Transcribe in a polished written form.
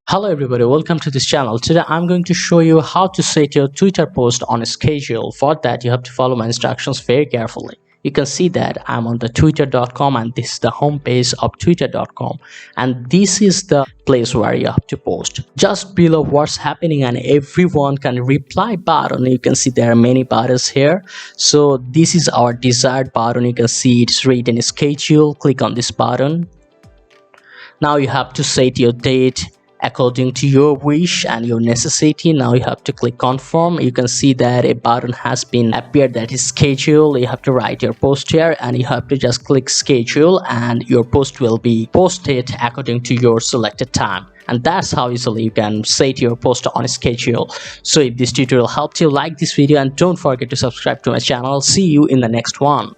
Hello everybody, welcome to this channel. Today I'm going to show you how to set your Twitter post on a schedule. For that you have to follow my instructions very carefully. You can see that I'm on the twitter.com and this is the home page of twitter.com, and this is the place where you have to post. Just below what's happening and everyone can reply button, you can see there are many buttons here. So this is our desired button. You can see it's written schedule. Click on this button. Now you have to set your date according to your wish and your necessity. Now you have to click confirm. You can see that a button has been appeared that is schedule. You have to write your post here and you have to just click schedule and your post will be posted according to your selected time. And that's how easily you can set your post on a schedule. So if this tutorial helped you, like this video and don't forget to subscribe to my channel. See you in the next one.